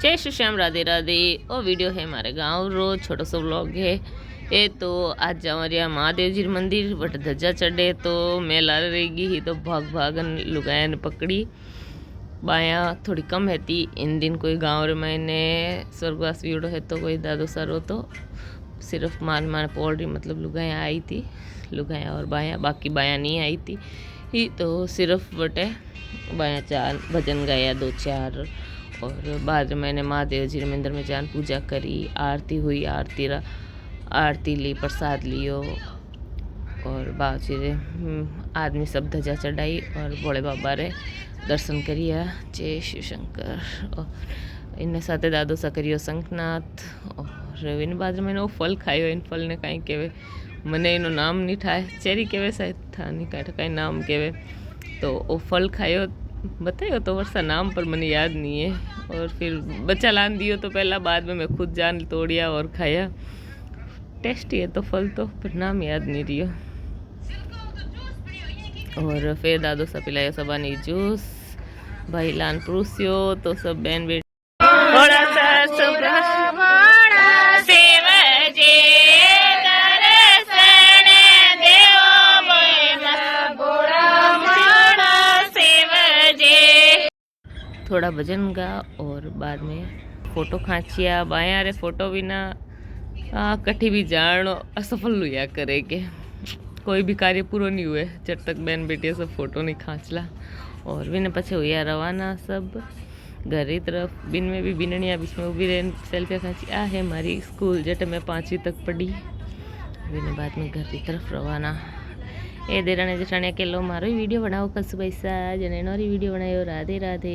जय श्री श्याम, राधे राधे। और वीडियो है हमारे गांव रो छोटो सो व्लॉग है। ये तो आज जावा रिया महादेव जी मंदिर बट ध्वजा चढ़े तो मैं ला रहेगी ही तो भाग भागन लुगाया ने पकड़ी। बाया थोड़ी कम है थी इन दिन कोई गाँव रे मैंने स्वर्गवास वीड़ो है तो कोई दादो सारो तो सिर्फ मान पोल रही मतलब लुगाया आई थी, लुगाया और बाया, बाकी बाया नहीं आई थी ही तो सिर्फ बटे बाया चार भजन गाया दो चार। और बाद मैंने महादेव जी मंदिर में जान पूजा करी, आरती हुई, आरती ली, प्रसाद लियो और बाजी रे आदमी सब ध्वजा चढ़ाई और भोले बाबा रे दर्शन करिया। जय शिव शंकर। और इन साथे दादो सा करियो शंखनाथ। और इन बाद मैंने वो फल खायो, इन फल ने कहीं केवे मने इनो नाम नहीं ठाए, चेरी केवे शायद था नहीं कहीं नाम केवे तो वो फल खायो बतायो तो वर्षा नाम पर मैंने याद नहीं है। और फिर बच्चा लान दियो तो पहला, बाद में मैं खुद जान तोड़िया और खाया। टेस्टी है तो फल तो, पर नाम याद नहीं रियो। और फिर दादो सा पिलायो सबानी जूस, भाई लान परूस्यो तो सब बहन बेटी थोड़ा सा थोड़ा भजन गा और बाद में फोटो खांचिया। बाया रे फोटो बिना कठी भी जान असफल हुआ करेगे, कोई भी कार्य पूरा नहीं हुए जब तक बहन बेटिया सब फोटो नहीं खांचला। और बिन पछे हुआ रवाना सब घर की तरफ। बिन में भी बिननिया बीच में उभी रहे सेल्फी खांची। आ है हमारी स्कूल जट मैं 5वीं तक पढ़ी। बिन बाद में घर की तरफ रवाना। ए देराने जेठाने के लो मारो वीडियो बनाओ कसु पैसा जने नोरी वीडियो बनायो। राधे राधे।